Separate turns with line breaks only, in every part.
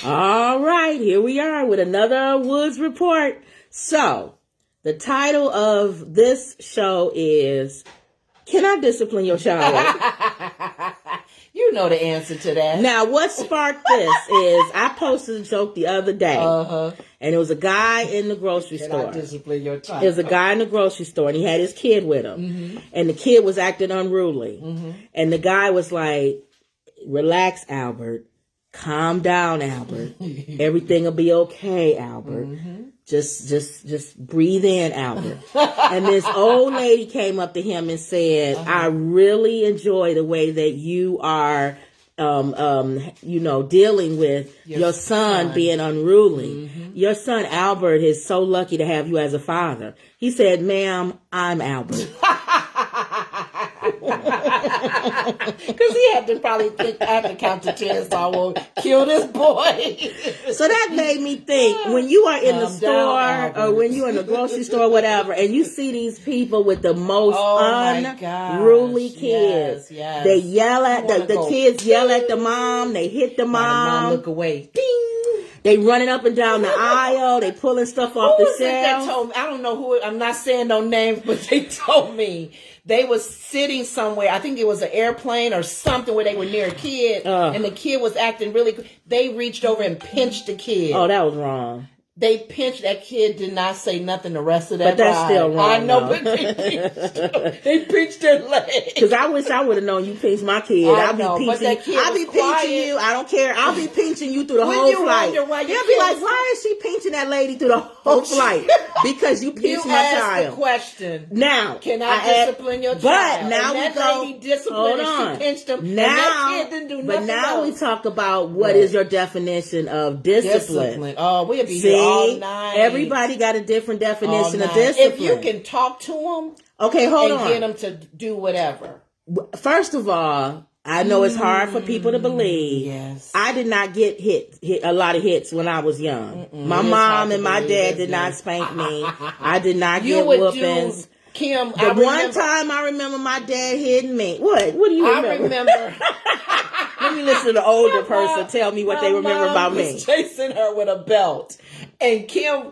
All right, here we are with another Woods Report. So, the title of this show is, Can I Discipline Your Child?
You know the answer to that.
Now, what sparked this is I posted a joke the other day. And it was a guy in the grocery store.
Can I discipline your child?
It was a guy in the grocery store, and he had his kid with him. And the kid was acting unruly. And the guy was like, relax, Albert. Calm down, Albert. Everything will be okay, Albert. Just breathe in, Albert. And this old lady came up to him and said, I really enjoy the way that you are, dealing with your son being unruly. Your son, Albert, is so lucky to have you as a father. He said, ma'am, I'm Albert.
Because he had to probably think, I have to count to 10, so I won't kill this boy.
So that made me think, when you are in the store or when you're in the grocery store or whatever, and you see these people with the most unruly kids, they yell at, the kids yell at the mom, they hit the mom.
Look away.
Ding! They running up and down the aisle. They pulling stuff off the shelf.
That told me? I don't know who. I'm not saying no names, but they told me they was sitting somewhere. I think it was an airplane or something where they were near a kid, and the kid was acting really. They reached over and pinched the kid.
Oh, that was wrong.
They pinched that kid. Did not say nothing the rest of that.
But that's
ride.
still wrong.
I know, but they pinched their leg.
Because I wish I would have known you pinched my kid. I'll be pinching you. I don't care. I'll be pinching you through the whole flight. You'll be like, why is she pinching that lady through the whole flight? Because you pinched my child.
You asked the question.
Now,
can I discipline your child?
But now
and that lady disciplined and she pinched him.
Now,
and that kid didn't do nothing.
But now we talk about what is your definition of discipline.
Oh, we'll be here all night.
Everybody got a different definition of discipline.
If you can talk to them,
okay, hold on,
get them to do whatever.
First of all, I know it's hard for people to believe.
Yes,
I did not get hit a lot of hits when I was young. My mom and my dad did not spank me. I did not get whoopings.
Kim,
one time I remember my dad hitting me. What do you remember?
I remember.
Let me listen to the older person tell me what they remember about me.
Was chasing her with a belt, and Kim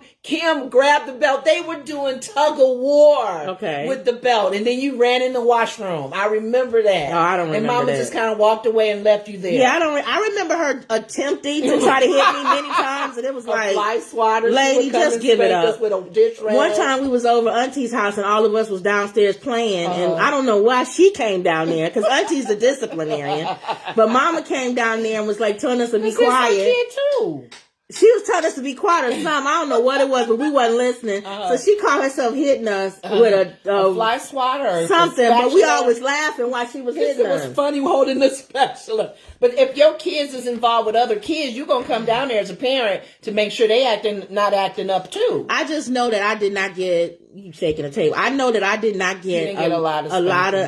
grabbed the belt. They were doing tug of war with the belt, and then you ran in the washroom. I remember that.
Oh, I don't remember that.
And Mama just kind of walked away and left you there.
Yeah, I remember her attempting to try to hit me many times, and it was like,
fly swatter.
Lady, just give it up.
With a dish rag.
One time we was over Auntie's house, and all of us was downstairs playing, and I don't know why she came down there, because Auntie's the disciplinarian, but Mama came down there and was like telling us to be quiet.
Kid too.
She was telling us to be quiet or something. I don't know what it was, but we wasn't listening. So she caught herself hitting us with a
fly swatter or
something. But we always laughing while she was hitting us.
It was funny holding the spatula. But if your kids is involved with other kids, you're going to come down there as a parent to make sure they not acting up too.
I just know that I did not get, you shaking the table. I know that I did not get
a lot of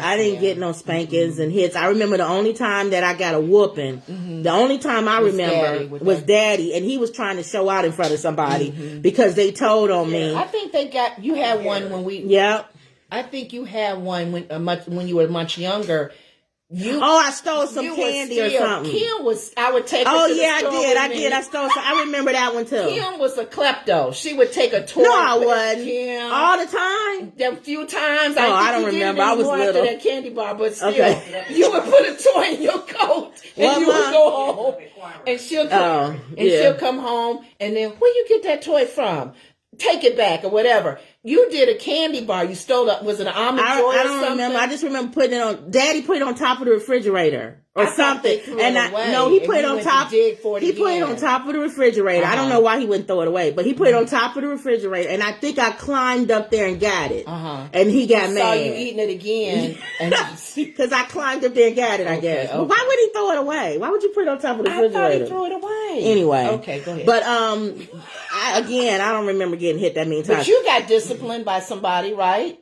I didn't get no spankings and hits. I remember the only time that I got a whooping, the only time I remember was Daddy, and he was trying to show out in front of somebody because they told on me.
I think you had one when we.
Yeah.
I think you had one when you were much younger.
I stole some candy or something.
I would take her to the store
I did. I stole some. I remember that one too.
Kim was a klepto. She would take a toy.
No, I wasn't. Kim. All the time?
A few times.
I don't remember. I was little.
After that candy bar, but still. Okay. You would put a toy in your coat and you would go home. And she'll come home and then, where you get that toy from? Take it back or whatever. You did a candy bar. You stole it. Was it an almond joy or something? I don't remember.
I just remember putting it on. Daddy put it on top of the refrigerator or something.
He put it on top.
He put it on top of the refrigerator. I don't know why he wouldn't throw it away, but he put it on top of the refrigerator, and I think I climbed up there and got it. And he got mad.
Saw you eating it again,
because I climbed up there and got it. I guess. Okay. But why would he throw it away? Why would you put it on top of the refrigerator?
I thought he threw it away.
Anyway.
Okay, go ahead.
But I don't remember getting hit that many times.
But you got disciplined by somebody, right?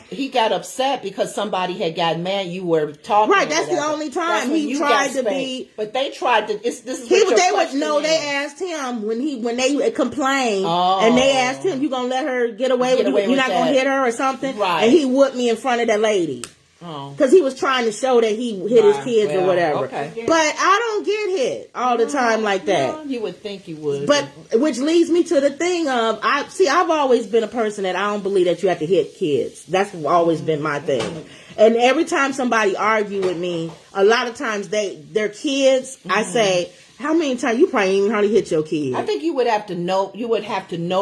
He got upset because somebody had gotten mad. You were talking.
Right, that's the only time he tried to be.
But they tried to. This is what
They asked him when they complained, and they asked him, "You gonna let her get away with it? You're not gonna hit her or something?"
Right.
And he whooped me in front of that lady. Because he was trying to show that he hit his kids or whatever.
Okay.
But I don't get hit all the time like that.
Well, you would think you would.
But which leads me to the thing of I've always been a person that I don't believe that you have to hit kids. That's always been my thing. And every time somebody argue with me, a lot of times they're kids. I say, how many times you probably even hardly hit your kids?
I think you would have to know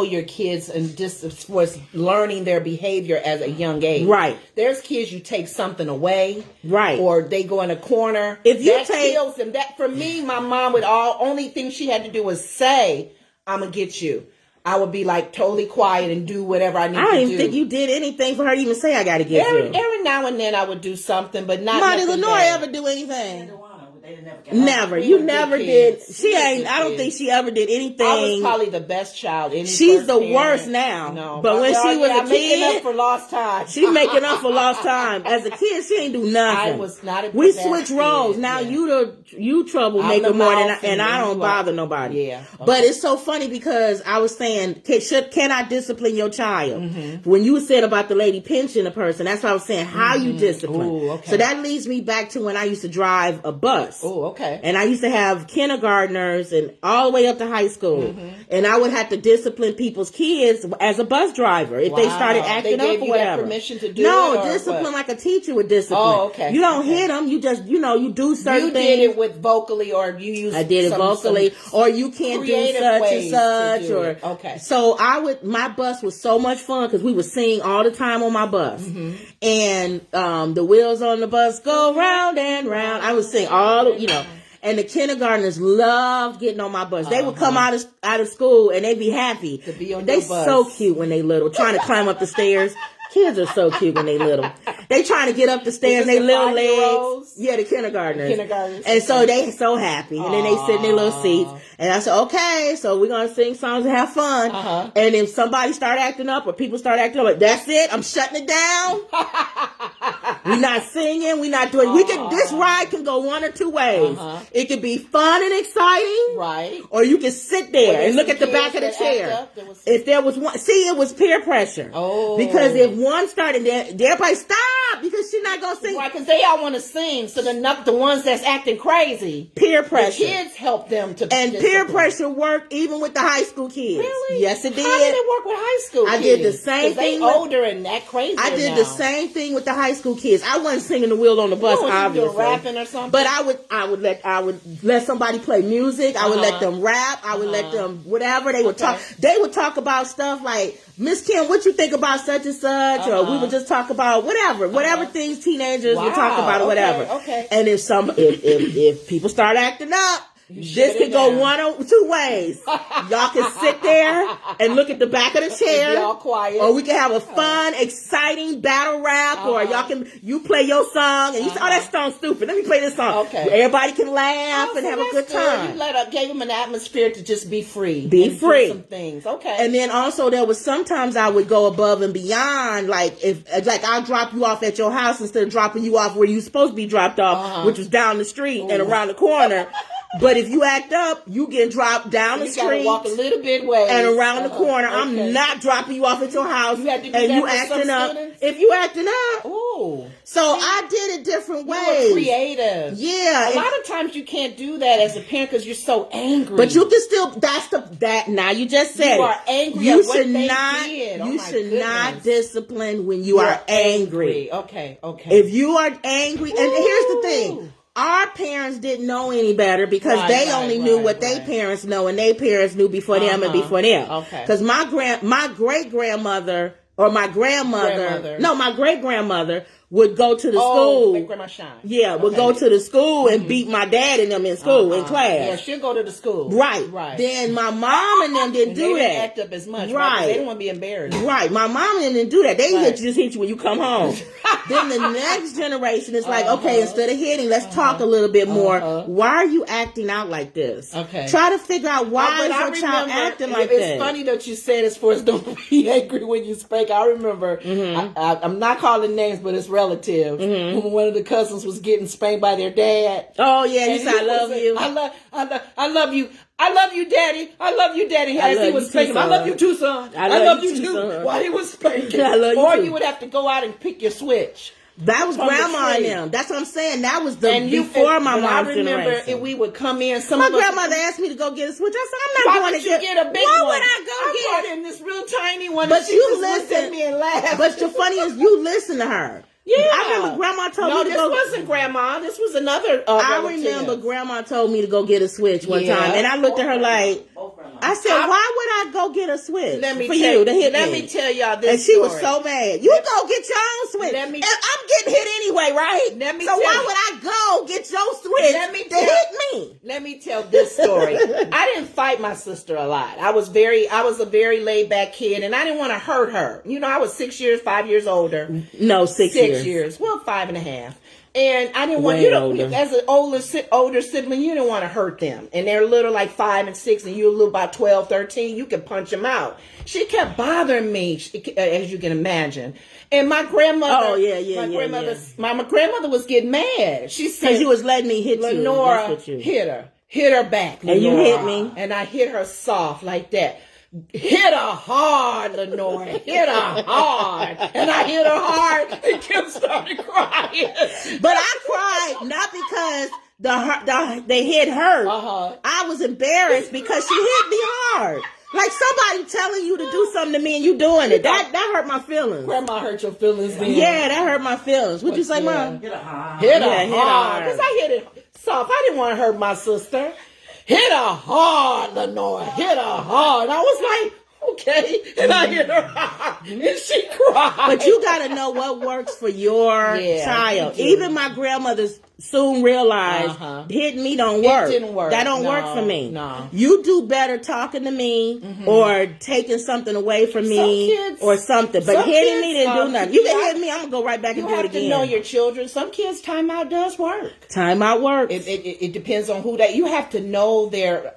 your kids and just as far as learning their behavior as a young age.
Right.
There's kids you take something away.
Right.
Or they go in a corner.
If you
that kills them. That for me, my mom would only thing she had to do was say, I'm gonna get you. I would be like totally quiet and do whatever I need to do.
I don't even think you did anything for her to even say I gotta get you.
Every now and then I would do something, but not
Monty
nothing
Lenore
bad.
ever do anything?
Never.
You never did. She ain't. I don't think she ever did anything.
I was probably the best child.
She's the worst now.
No,
but when she was a
making up
kid,
for lost time.
She's making up for lost time. As a kid, she ain't do nothing.
I was not.
We switch roles. Now you troublemaker more than and I don't bother nobody.
Yeah. Okay.
But it's so funny because I was saying, can I discipline your child? When you said about the lady pinching a person, that's what I was saying. How you discipline?
Ooh, okay.
So that leads me back to when I used to drive a bus.
Oh, okay.
And I used to have kindergartners and all the way up to high school. And I would have to discipline people's kids as a bus driver if they started acting up or whatever.
Permission to do
no, discipline like a teacher would discipline.
Oh, okay.
You don't hit them. You just, you do certain things.
You did it with vocally or you used
I did it vocally or you can't do such and such. Or
okay.
So my bus was so much fun because we would sing all the time on my bus. And the wheels on the bus go round and round. I would sing and the kindergartners loved getting on my bus. They would come out of school and they'd be happy.
To be on
they
your bus.
So cute when they little, trying to climb up the stairs. Kids are so cute when they little. They trying to get up the stairs, they little legs. Yeah, the kindergartners. And so they so happy. And then they sit in their little seats. And I said, okay, so we're going to sing songs and have fun. And if somebody start acting up or people start acting up, that's it. I'm shutting it down. We're not singing. We're not doing. This ride can go one or two ways. It could be fun and exciting.
Right.
Or you can sit there and look at the back of the chair. If there was one, it was peer pressure.
Oh.
Because if one started there, everybody stop because she's not gonna sing.
Right, because they all want to sing. So the ones that's acting crazy,
peer pressure.
The kids help them to.
And peer pressure worked even with the high school kids.
Really?
Yes, it did.
How did it work with high school kids?
I did the same thing.
They older and that crazy.
I did the same thing with the high school kids. I wasn't singing the wheel on the bus, obviously.
You rapping or something.
But I would let somebody play music. I would let them rap. I would let them whatever they would talk. They would talk about stuff like, Miss Kim, what you think about such and such, or we would just talk about whatever things teenagers would talk about or whatever.
Okay.
And if people start acting up, this could go one or two ways. Y'all can sit there and look at the back of the chair.
Be all quiet.
Or we can have a fun, exciting battle rap. Or you play your song and you say, oh, that song's stupid. Let me play this song.
Okay.
Everybody can laugh and have a good time.
You gave them an atmosphere to just be free.
Be free.
Do some things. Okay.
And then also there was sometimes I would go above and beyond. Like I'll drop you off at your house instead of dropping you off where you're supposed to be dropped off, which was down the street and around the corner. But if you act up, you get dropped down the street. You gotta
walk a little bit way
and around the corner. Okay. I'm not dropping you off at your house.
You acting up.
If you acting up,
ooh.
So I did it different ways.
You were creative.
Yeah.
A lot of times you can't do that as a parent because you're so angry.
But you can still. Now you just said
you are angry.
You
at
should
what they
not.
did.
You should not discipline when you are angry.
Okay.
If you are angry, and here's the thing. Our parents didn't know any better because they only knew what their parents know, and their parents knew before them and before them.
Okay.
Because my great grandmother or my grandmother, my great grandmother would go to the school.
Like Grandma Shine.
Yeah, would go to the school and beat my dad and them in school in class.
Yeah, she'll go to the school.
Right. Then my mom and them didn't do that.
They didn't act up as much. Right. They didn't want to be embarrassed.
Right. My mom and them didn't do that. They just hit you when you come home. Then the next generation is like, okay, instead of hitting, let's talk a little bit more. Why are you acting out like this?
Okay.
Try to figure out why is your child acting like that.
It's funny that you said as far as don't be angry when you speak. I remember, I'm not calling names, but it's relative. When one of the cousins was getting spanked by their dad.
Oh yeah, he said, "I love you.
I love you. I love you, Daddy. I love you, Daddy." As he was spanking, I love you too, son. I love you too. While he was spanking,
I love you
or
too.
you would have to go out and pick your switch.
That was grandma and them. That's what I'm saying. That was before my mom's generation. I remember
we would come in.
My grandmother asked me to go get a Switch. I said, I'm not going to get
a big one.
Why would I go
get in this real tiny one?
But you
looked at me and laughed.
But the funny is, you listen to her. Yeah, I remember Grandma told me to go.
No, this wasn't Grandma. This was another.
I remember Grandma told me to go get a Switch one time, and I looked at her like, I said, "Why would I go get a Switch
for
you to hit me?"
Let me tell y'all this.
And she was so mad. You go get your own Switch. I'm getting hit anyway, right? So why would I go get your Switch to hit me?
Let me tell this story. I didn't fight my sister a lot. I was a very laid back kid, and I didn't want to hurt her. You know, I was 5 years older.
No, 6 years.
6 years. Well, 5.5. And I didn't want, you know, as an older sibling, you didn't want to hurt them. And they're little, like 5 and 6, and you're little about 12, 13, you can punch them out. She kept bothering me, as you can imagine. And my grandmother, my grandmother was getting mad. She said,
because you was letting me hit
Lenora, hit her back, Lenora.
And you hit me?
And I hit her soft like that. Hit her hard, Lenore. Hit her hard. And I hit her hard, and Kim started crying.
But I cried not because they hit her. I was embarrassed because she hit me hard. Like somebody telling you to do something to me and you doing it. That hurt my feelings.
Grandma hurt your feelings then.
Yeah, that hurt my feelings. What'd you say, Mom?
Hit her hard. Hit her hard. Because I hit it soft. I didn't want to hurt my sister. Hit her hard, Lenore. Hit her hard. I was like, okay. And I hit her hard. And she cried.
But you got to know what works for your child. Even my grandmother's soon realized hitting me don't work.
It didn't work.
That don't work for me.
No.
You do better talking to me or taking something away from me or something. But hitting me didn't do nothing. You can hit me, I'm going to go right back and do it again.
You have to know your children. Some kids, timeout does work.
Timeout works.
It depends on who you have to know their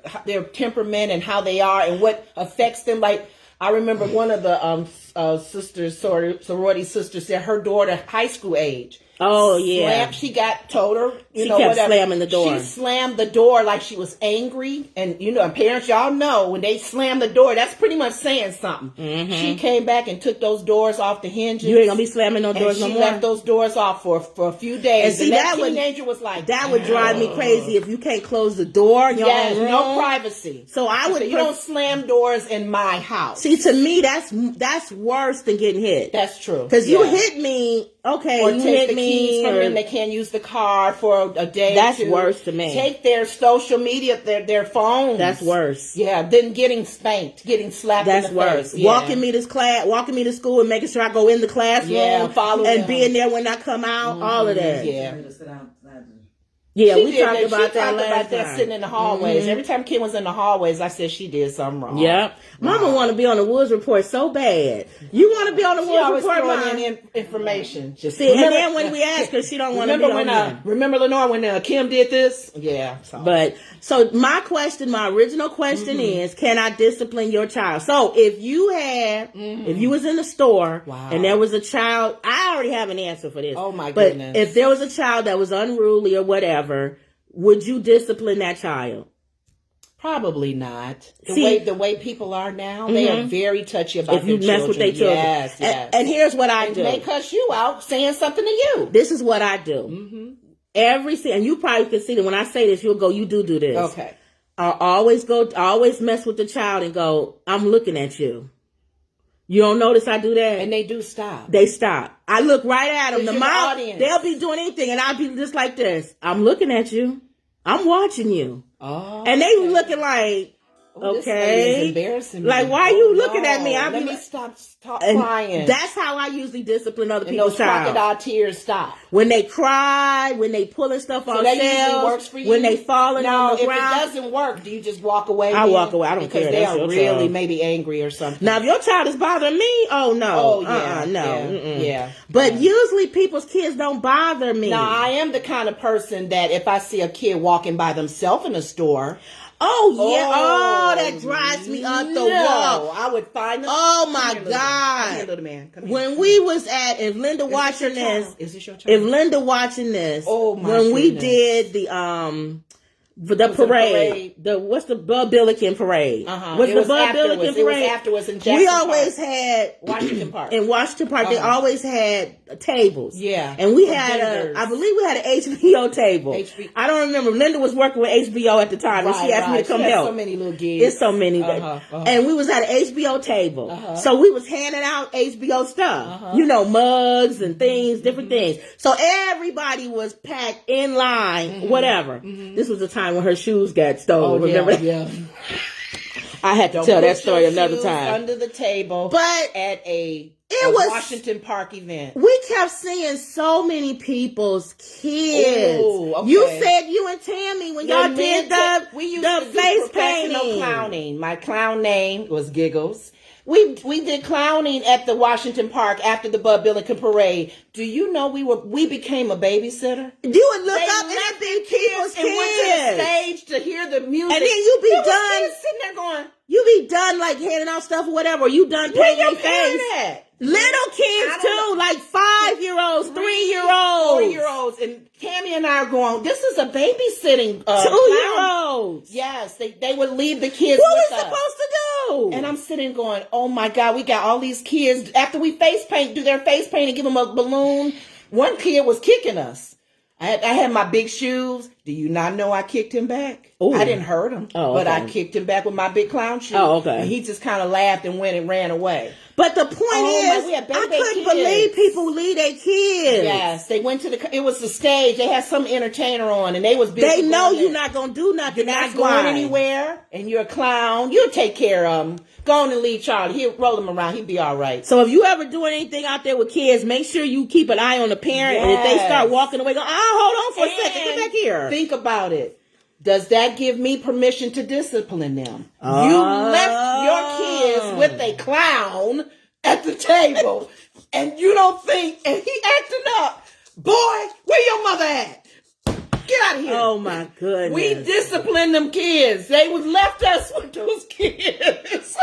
temperament and how they are and what affects them. Like, I remember one of the sisters, sorority sisters, said her daughter, high school age.
Oh, yeah.
She told her,
she kept slamming the door.
She slammed the door like she was angry. And, you know, parents, y'all know, when they slam the door, that's pretty much saying something. She came back and took those doors off the hinges.
You ain't going to be slamming no doors no more?
She left those doors off for a few days.
And see,
that teenager was like,
that would drive me crazy if you can't close the door in your own room.
No privacy.
So I would.
You don't slam doors in my house.
See, to me, that's worse than getting hit.
That's true.
Because you hit me. Okay,
or
you
take
hit
the
me,
keys from them. They can't use the car for a day.
That's worse to me.
Take their social media, their phones.
That's worse.
Yeah, then getting spanked, getting slapped.
That's
in the
worse.
Face. Yeah.
Walking me to school, and making sure I go in the classroom, and being there when I come out. All of that. Yeah, we talked about that last time.
Sitting in the hallways. Every time Kim was in the hallways, I said she did something wrong.
Yep. Mama want to be on the Woods Report so bad. You want to be on the Woods Report, Mom?
Throwing in information.
And then when we ask her, she don't want to be on there.
Remember, Lenore, when Kim did this? Yeah.
So my original question is, can I discipline your child? So if you was in the store and there was a child, I already have an answer for this.
Oh my goodness.
But if there was a child that was unruly or whatever, would you discipline that child?
Probably not. The way people are now, they are very touchy about
if you
their
mess
children.
with their children.
Yes.
And here's what I do.
They cuss you out saying something to you.
This is what I do. And you probably can see that when I say this, you'll go, you do this.
Okay.
I always mess with the child and go, I'm looking at you. You don't notice I do that?
And they do stop.
They stop. I look right at them. The mouth,
audience.
They'll be doing anything, and I'll be just like this. I'm looking at you. I'm watching you.
Oh,
and they looking like, okay.
This lady is embarrassing me.
Like, why are you looking at me?
Let me stop crying.
That's how I usually discipline other people's child.
Those crocodile tears stop.
When they cry, when they pulling stuff on
that
shelves,
usually works for you?
When they falling on the ground.
If it doesn't work, do you just walk away?
I walk away. I don't care.
Because they are really maybe angry or something.
Now, if your child is bothering me, oh no.
Oh yeah.
No.
Yeah.
But usually people's kids don't bother me.
Now, I am the kind of person that if I see a kid walking by themselves in a store.
That drives me up the wall.
I would find them.
Oh my God.
Come here, little man. Come here.
When we was if Linda watching this,
is this your child?
If Linda watching this,
oh my
when we
goodness.
did For the parade. What's the Bud Billiken parade?
Was the Bud Billiken parade? It was afterwards in Jackson
We always
Park.
had
Washington Park.
In Washington Park, they always had tables.
Yeah.
And we had I believe we had an HBO table. I don't remember. Linda was working with HBO at the time, and she asked me to come help.
So many little gigs.
It's so many. And we was at an HBO table. So we was handing out HBO stuff. You know, mugs and things, different things. So everybody was packed in line, whatever. This was the time when her shoes got stolen. Remember?
Yeah.
I had to tell that story another time.
Under the table,
but
at a Washington Park event,
we kept seeing so many people's kids.
Ooh, okay.
You said you and Tammy when y'all did the face painting.
Clowning. My clown name was Giggles. We did clowning at the Washington Park after the Bud Billiken parade. Do you know we became a babysitter?
You would look up and it'd be people's kids
and went to the stage to hear the music.
And then you be done
sitting there going,
you be done like handing out stuff or whatever. Or you done painting your face.
At?
Little kids too, like 5-year-olds, 3-year-olds,
4-year-olds, and Tammy and I are going. This is a babysitting.
2-year-olds.
Yes, they would leave the kids.
What
with
we
us.
Supposed to do?
And I'm sitting going, oh my God, we got all these kids. After we do their face paint and give them a balloon. One kid was kicking us. I had my big shoes. Do you not know I kicked him back? Ooh. I didn't hurt him, but I kicked him back with my big clown shoes.
Oh, okay.
And he just kind of laughed and went and ran away.
But the point is, I couldn't believe people leave their kids.
Yes, they went to it was the stage. They had some entertainer on, and they was busy.
They know you're not going to do nothing.
You're not going anywhere, and you're a clown. You'll take care of them. Go on and leave Charlie. He'll roll him around. He'll be all right.
So if you ever doing anything out there with kids, make sure you keep an eye on the parent. Yes. And if they start walking away, go, hold on for a second. Get back here.
Think about it. Does that give me permission to discipline them? You left your kids with a clown at the table, and you don't think, and he acting up. Boy, where your mother at? Get out of here.
Oh, my goodness.
We disciplined them kids. They was left us with those kids.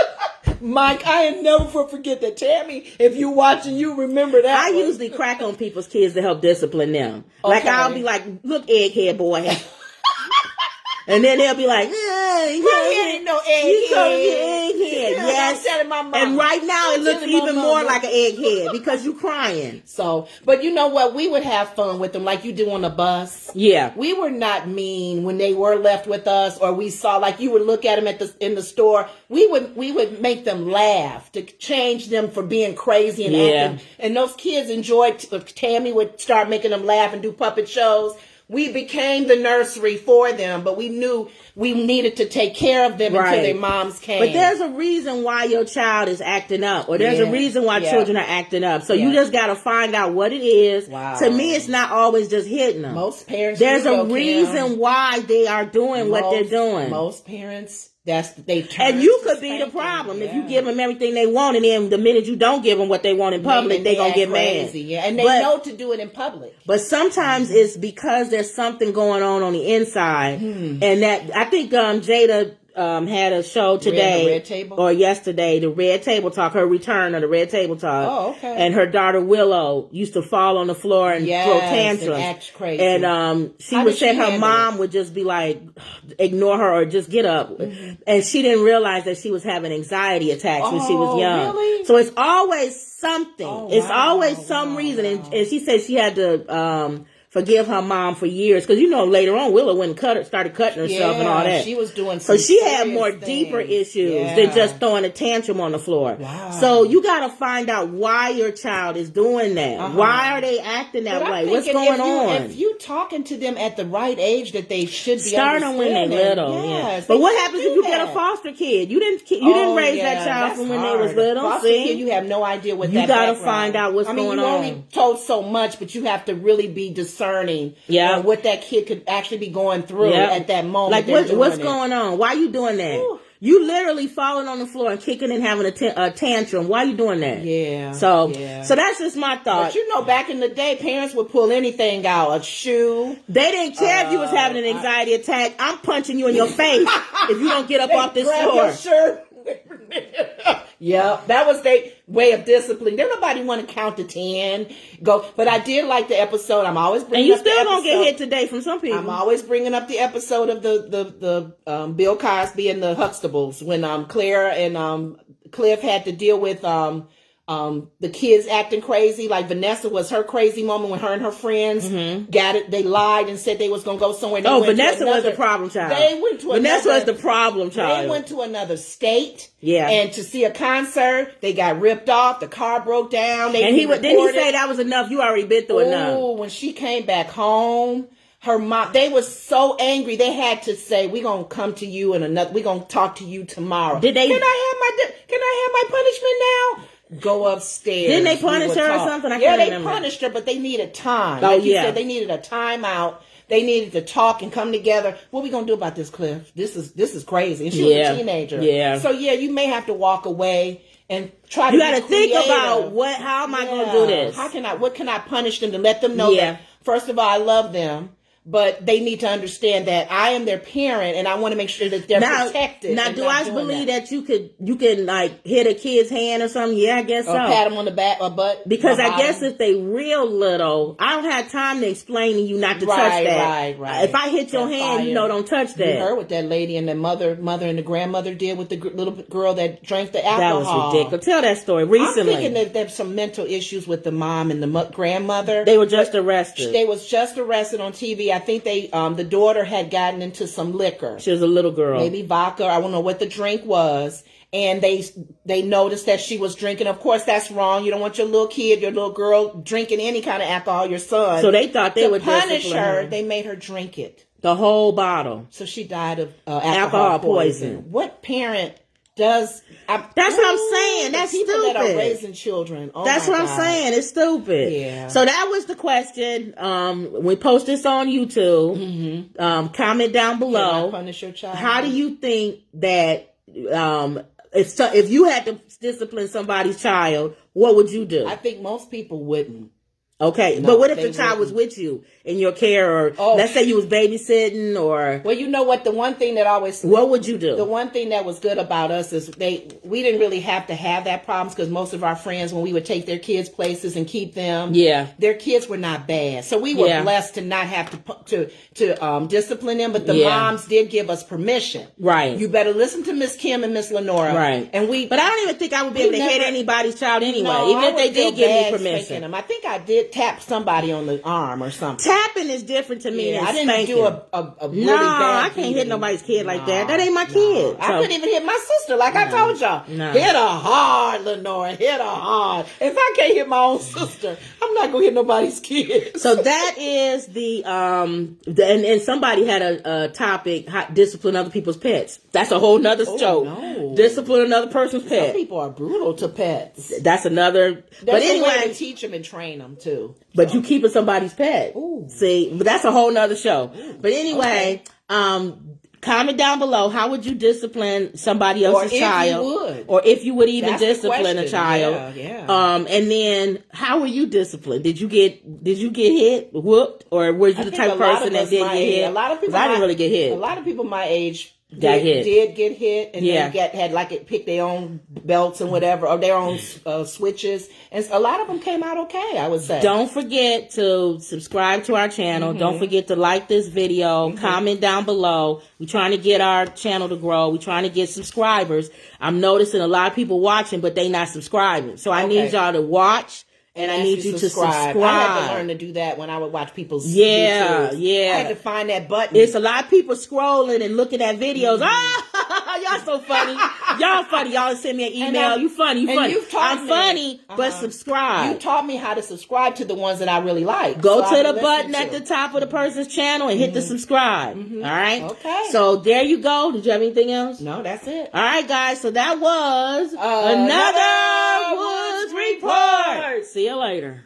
Mike, I never forget that. Tammy, if you watching, you remember that.
I usually crack on people's kids to help discipline them. Okay. Like, I'll be like, look, egghead boy. And then they'll be like,
he ain't no egghead.
You told me egghead. Yes. And right now it looks even more like an egghead because you crying.
So, but you know what? We would have fun with them like you do on the bus.
Yeah.
We were not mean when they were left with us, or we saw, like you would look at them in the store. We would make them laugh to change them for being crazy and acting. And those kids enjoyed, Tammy would start making them laugh and do puppet shows. We became the nursery for them, but we knew we needed to take care of them until their moms came.
But there's a reason why your child is acting up, or there's a reason why children are acting up. So you just got to find out what it is.
Wow.
To me, it's not always just hitting them.
Most parents,
there's a reason why they are doing what they're doing.
Most parents, they turn.
And you could be the problem if you give them everything they want, and then the minute you don't give them what they want in public, they're going to get mad.
Yeah. And they know to do it in public.
But sometimes it's because there's something going on the inside. And that, I think Jada had a show today or yesterday, the Red Table Talk, her return of the Red Table Talk.
Oh, okay.
And her daughter Willow used to fall on the floor and throw tantrums.
And act crazy.
And she would say her mom would just be like, ignore her or just get up. And she didn't realize that she was having anxiety attacks when she was young.
Really?
So it's always something. It's always some reason. And she said she had to forgive her mom for years, because later on Willow went and started cutting herself and all that.
She was doing
so she had more deeper issues than just throwing a tantrum on the floor.
Wow.
So you got to find out why your child is doing that. Why are they acting that way? What's going on?
If you talking to them at the right age that they should be,
start them when they're little.
Yes,
but what happens if you get a foster kid? You didn't raise that child from when they was little.
Foster kid, you have no idea what
you got to find out what's going on.
You only told so much, but you have to really be discerning. What that kid could actually be going through at that moment.
Like what's going on? Why are you doing that? Ooh. You literally falling on the floor and kicking and having a tantrum. Why are you doing that?
Yeah.
So that's just my thought.
But back in the day, parents would pull anything out, a shoe.
They didn't care if you was having an anxiety attack. I'm punching you in your face if you don't get up off this floor.
Your shirt. Yep. That was their way of discipline. There nobody want to count to 10. But I did like the episode. I'm always bringing up the episode. And you still gonna
get hit today from some people.
I'm always bringing up the episode of the Bill Cosby and the Huxtables when Claire and Cliff had to deal with the kids acting crazy. Like Vanessa was her crazy moment when her and her friends got it. They lied and said they was gonna go somewhere.
Vanessa was the problem child. Vanessa was the problem child.
They went to another state.
Yeah.
And to see a concert, they got ripped off. The car broke down.
Didn't he say that was enough? You already been through enough.
Oh, when she came back home. Her mom, they was so angry. They had to say, "We're gonna come to you we're gonna talk to you tomorrow."
Did they?
Can I have my punishment now? Go upstairs.
Didn't they punish her or something?
They punished her, but they needed time.
Oh,
like you said, they needed a timeout. They needed to talk and come together. What are we gonna do about this, Cliff? This is crazy. And she was a teenager.
Yeah.
So you may have to walk away and try to.
You got to think about how am I gonna do this?
What can I punish them to let them know that first of all I love them. But they need to understand that I am their parent, and I want to make sure that they're protected.
Now, do I believe that you can like hit a kid's hand or something? Yeah, I guess so.
Or pat them on the back or butt.
Because I guess if they real little, I don't have time to explain to you not to touch that. Right. If I hit your hand, don't touch that.
You heard what that lady and the mother and the grandmother did with the little girl that drank the alcohol.
That was ridiculous. Tell that story. Recently,
I'm thinking that there's some mental issues with the mom and the grandmother.
They were just arrested.
They was just arrested on TV. I think the daughter had gotten into some liquor.
She was a little girl.
Maybe vodka. I don't know what the drink was. And they noticed that she was drinking. Of course, that's wrong. You don't want your little kid, your little girl drinking any kind of alcohol, your son.
So they thought they would
punish her. They made her drink it.
The whole bottle.
So she died of alcohol poison. What parent does...
That's what I'm saying. That's
people
stupid.
That are raising children. Oh,
that's what I'm saying. It's stupid.
Yeah.
So that was the question. We post this on YouTube. Comment down below.
Can I punish your child?
How do you think that if you had to discipline somebody's child, what would you do?
I think most people wouldn't.
Okay, but what if the child was with you in your care, or let's say you was babysitting, or...
Well, you know what? The one thing that always...
What would you do?
The one thing that was good about us is we didn't really have to have that problems because most of our friends, when we would take their kids places and keep them, their kids were not bad. So we were blessed to not have to discipline them, but the moms did give us permission.
Right.
You better listen to Miss Kim and Miss Lenora.
Right. But I don't even think I would be able to hit anybody's child anyway, even if they did give me permission.
I think I did tap somebody on the arm or something.
Tapping is different to me than spanking.
I didn't do a really bad
I can't hit nobody's kid like that. That ain't my kid.
I couldn't even hit my sister like I told y'all. Hit her hard, Lenora. Hit her hard. If I can't hit my own sister, I'm not going to hit nobody's kid.
So that is and somebody had a topic, discipline other people's pets. That's a whole nother show.
No.
Discipline another person's pet.
Some people are brutal to pets.
That's another. But anyway,
a way to teach them and train them too.
But you keeping somebody's pet.
Ooh.
See, but that's a whole nother show. Ooh. But anyway, comment down below, how would you discipline somebody else's child? Or if you would even discipline a child.
Yeah.
And then how were you disciplined? Did you get hit, whooped, or were you the type of person that did get hit?
A lot of people
I didn't really get hit.
A lot of people my age
did
get hit, and they had pick their own belts and whatever, or their own switches, and a lot of them came out okay, I would say.
Don't forget to subscribe to our channel. Don't forget to like this video. Comment down below. We're trying to get our channel to grow. We're trying to get subscribers. I'm noticing a lot of people watching, but they not subscribing. So I need y'all to watch. And I need you to subscribe.
I had to learn to do that when I would watch people's videos. I had to find that button.
It's a lot of people scrolling and looking at videos. Y'all so funny. Y'all funny. Y'all send me an email. You funny. I'm funny, but subscribe.
You taught me how to subscribe to the ones that I really like.
Go to the button at the top of the person's channel and hit the subscribe. All right?
Okay.
So there you go. Did you have anything else?
No, that's it.
All right, guys. So that was another Woods Report. See you later.